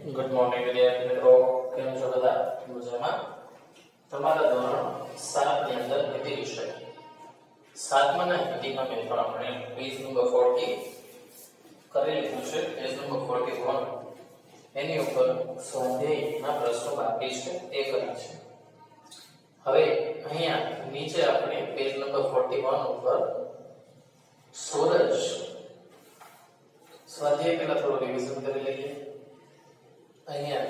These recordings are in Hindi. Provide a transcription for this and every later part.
ગુડ મોર્નિંગ વિદ્યાર્થી મિત્રો, કેમ છો બધા? મજામાં? તમારા ધોરણ 7 ની અંદર હિન્દી વિષય 7માના હિન્દીમાં મિત્રો આપણે પેજ નંબર 40 કરી લીધું છે. પેજ નંબર 41 એની ઉપર સ્વાધ્યાયના પ્રશ્નો બાકી છે એ કરી છે. હવે અહીંયા નીચે આપણે પેજ નંબર 41 ઉપર સૂરજ સ્વાધ્યાય પહેલા થોડું રિવિઝન કરી લઈએ. અહીંયા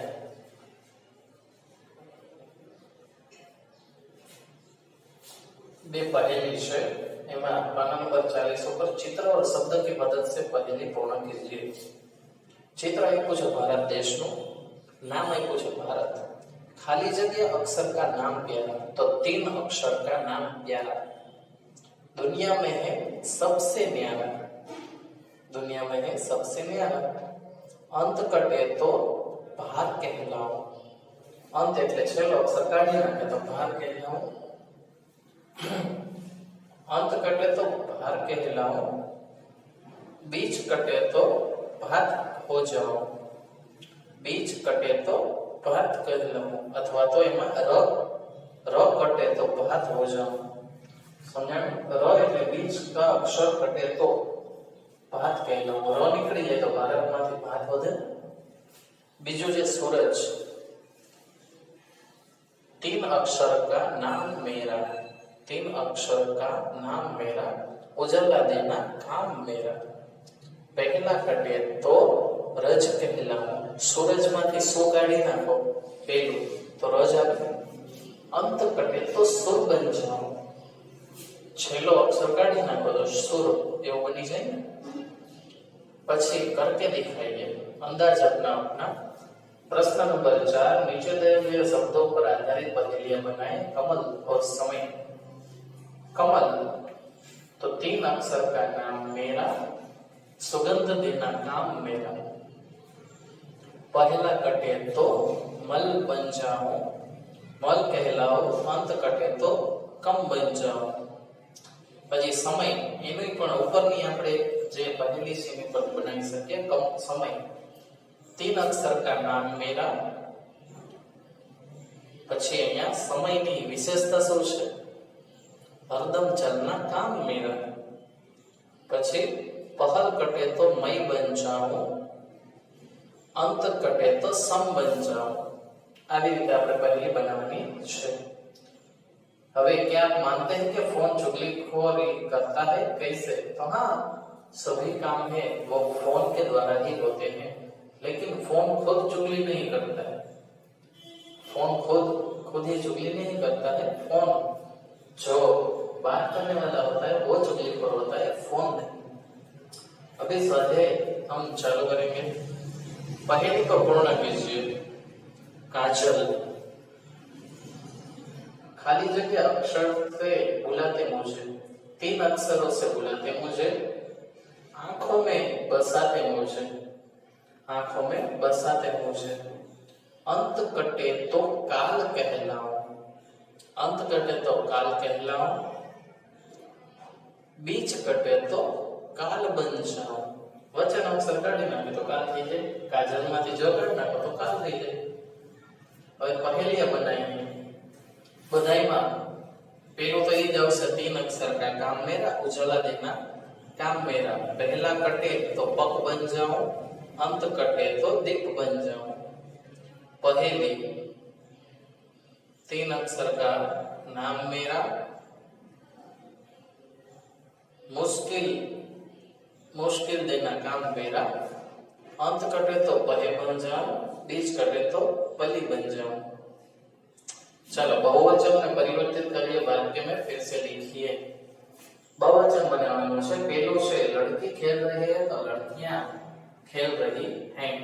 બે पहेली है, एमा पाना नंबर 40 पर चित्र और शब्द की मदद से पहेली पूर्ण कीजिए. चित्र आप्યું છે भारत देश નું, नाम आप्યું છે भारत, खाली जगह अक्षर का नाम प्यारा, तो 3 अक्षर का नाम प्यारा. दुनिया में है सबसे न्यारा, दुनिया में है सबसे न्यारा. अंत कटे तो भार कहलाओ. अंत એટલે છેલ્લો અક્ષર કાઢી નાખે તો ભાર કહેલાઓ. अंत कटे तो भार कहलाओ, बीच कटे तो भात हो जाओ. बीच कटे तो भात कहलाओ अथवा तो एમાં र कटे तो भात हो जाओ. समझाणું? र એટલે बीच का अक्षर कटे तो भात कहलाओ. र નીકળી જાય તો ભારતમાંથી ભાત વધે. बीजू जे सूरज, 3 अक्षर का नाम मेरा, 3 अक्षर का नाम मेरा, उजाला देना काम मेरा. पहला कटे तो रज कहलाओ. सूरज माथी सो काढी नाखो पेलू तो रज आवे. अंत कटे तो सुर बन जाओ. छेल्लो अक्षर काढी नाखो तो सुर एवो बनी जाए ने. પછી करके दिखाइए, अंदाज अपना अपना. प्रश्न नंबर 4, नीचे दिए हुए शब्दों पर आधारित पहेलियां बनाएं. कमल और समय. कमल तो 3 अक्षर का नाम मेरा, सुगंध देना काम मेरा. पहला कटे तो मल बन जाओ, मल कहलाओ. अंत कटे तो कम बन जाओ. પછી સમય એની પણ ઉપરની આપણે જે પહેલી સીમી પર બનાવી શકીએ. કમ સમય, 3 અક્ષર का नाम मेरा. પછી અહીંયા સમયની વિશેષતા શું છે? हरदम चलना काम मेरा. પછી पहल कटे तो मई बन जाओ, अंत कटे तो सम बन जाओ. આવી રીતે આપણે પહેલી બનાવવાની છે. હવે क्या आप मानते हैं कि फोन चुगलीखोरी करता है? कैसे? तो हाँ, सभी काम है वो फोन के द्वारा ही होते हैं, लेकिन फोन खुद चुगली नहीं करता है. फोन खुद ही चुगली नहीं करता है. फोन जो बात करने वाला होता है वो चुगलीखोर होता है, फोन नहीं. अभी स्वाध्याय हम चालू करेंगे. पहेली को पूर्ण कीजिए. काजल, खाली जगह अक्षर से बुलाते मुझे, 3 अक्षरों से बुलाते मुझे, आंखों में बसाते मुझे, आंखों में बसाते मुझे. अंत कटे तो काल कहलाओ, अंत कटे तो काल कहलाओ. बीच कटे तो काल बन जाओ. वचन अक्षर काढी नाखो तो काल થઈ જાય. કાજલ માંથી જો કાઢી નાખો તો કાલ થઈ જાય. હવે पहेलियां बनाएंगे. बधाईमा पेलो तो ये आवश्यक 3 अक्षर का काम मेरा, उजाला देना काम मेरा. पहला कटे तो पक बन जाओ, अंत कटे तो दीप बन जाओ. पहेली 3 अक्षर का नाम मेरा, मुश्किल देना काम मेरा. अंत कटे तो पहे बन जाओ, बीच कटे तो पली बन जाओ. चलो बहुवचन ने परिवर्तित करिए. वाक्य में फिर से लिखिए. बहुवचन बनाना है. पहलो से लड़की खेल रही है तो लड़कियां खेल रही हैं.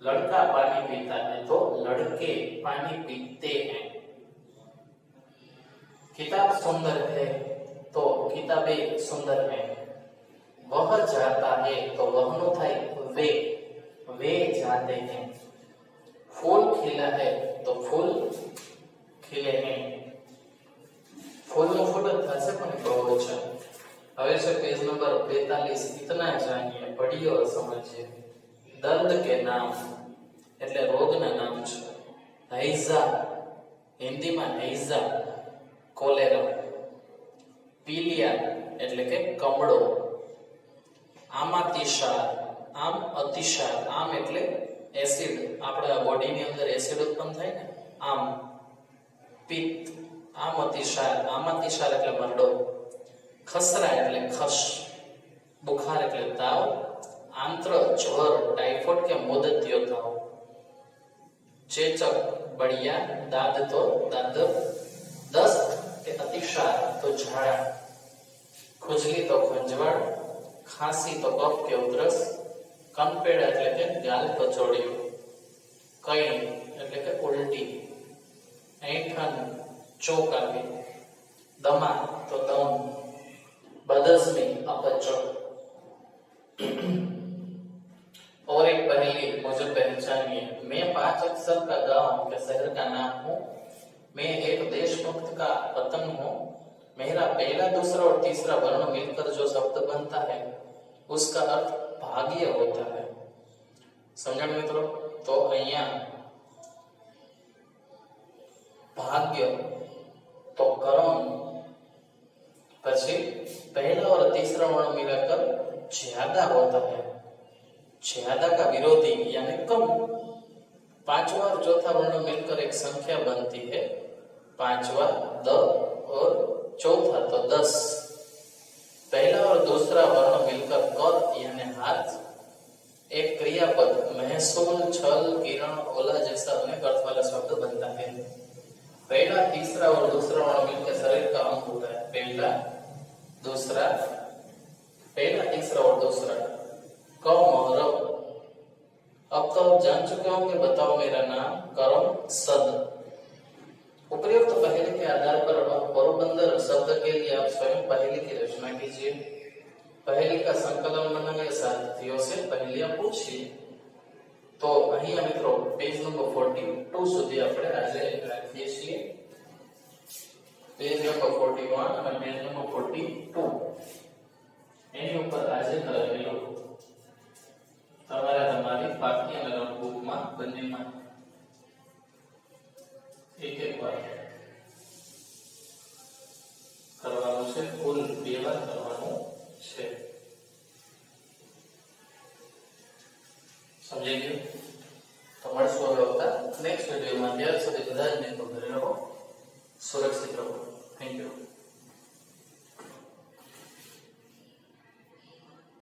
लड़का पानी पीता है तो लड़के पानी पीते हैं. किताब सुंदर है तो किताबें सुंदर हैं. वह जाता है तो वहनो थाई वे जाते हैं. फूल खिला है तो फूल खिले हैं. फूल नो फूल थશે પણ बहुवचन. હવે છે પેજ નંબર 42. इतना जानिए, पढ़िए और समझिए. दर्द के नाम એટલે રોગના નામ છે. હૈઝા, હિન્દીમાં હૈઝા, કોલેરા. પીલિયા એટલે કે કમળો. આમાતિશાર, આમ અતિશાર, આમ એટલે એસિડ, આપણા બોડીની અંદર એસિડ ઉત્પન્ન થાય ને, આમ. પિત્ત, આમતિશાર, આમતિશાર એટલે મરડો. ખસરા એટલે ખસ, બુખાર એટલે તાવ. આંત્ર, જ્વર, ટાઇફોઇડ કે મોદતીયો તાવ. ચેચક, બળિયા, દાદ તો દાદર. દસ્ત કે અતિશાર તો ઝાડા. ખુજલી તો ખંજવાળ. ખાંસી તો કફ કે ઉધરસ. કંપેડ એટલે કે ગાલ કચોડિયું. કઈ એટલે કે ઉલટી. ऐठन, चोक आवी. दमा तो दम. बदहजमी, अपच. और एक पहेली मुझे पहचानिए. मैं 5 अक्षर का गांव के शहर का नाम हूँ. मैं एक देशभक्त का पतंग हूँ. मेरा पहला, दूसरा और तीसरा वर्ण मिलकर जो शब्द बनता है उसका अर्थ भाग्य होता है. समझण मित्रों? तो अहिया भाग्य तो कर्म, પછી पहला और तीसरा वर्ण मिलाकर ज्यादा होता है. ज्यादा का विरोधी यानी कम. पांचवा और चौथा वर्ण मिलकर एक संख्या बनती है. पांचवा द और चौथा तो 10. पहला और दूसरा वर्ण मिलकर कर यानी हाथ. एक क्रियापद महसूल, छल, किरण, ओला जैसा अनेक अर्थ वाला शब्द बनता है. पहला, तीसरा और दूसरा वर्ण मिलकर शरीर का अंग होता है. पहला, दूसरा, पहला, तीसरा और दूसरा. कमर. अब तो आप जान चुके होंगे. बताओ मेरा नाम. करम सद. उपयुक्त पहेली के आधार पर पोरबंदर शब्द के लिए आप स्वयं पहेली की रचना कीजिए. पहेली का संकलन बनाइए. साथियों से पहेलियां पूछिए. तो અહીંયા મિત્રો પેજ નંબર 42 સુધી આપણે આજે રાખીએ છીએ. પેજ નંબર 41 અને પેજ નંબર 42 એની ઉપર આજે કરેલું તમારે તમારી પાકી અને નોટબુકમાં બંનેમાં એક વાર કરવાનું છે. કુલ 2 વાર કરવાનું છે. समझे गए? तो મળશું હવે આવતા નેક્સ્ટ વિડિયોમાં. ત્યાર સુધી બધા જ મિત્રો ઘરે રહો, સુરક્ષિત રહો. Thank you.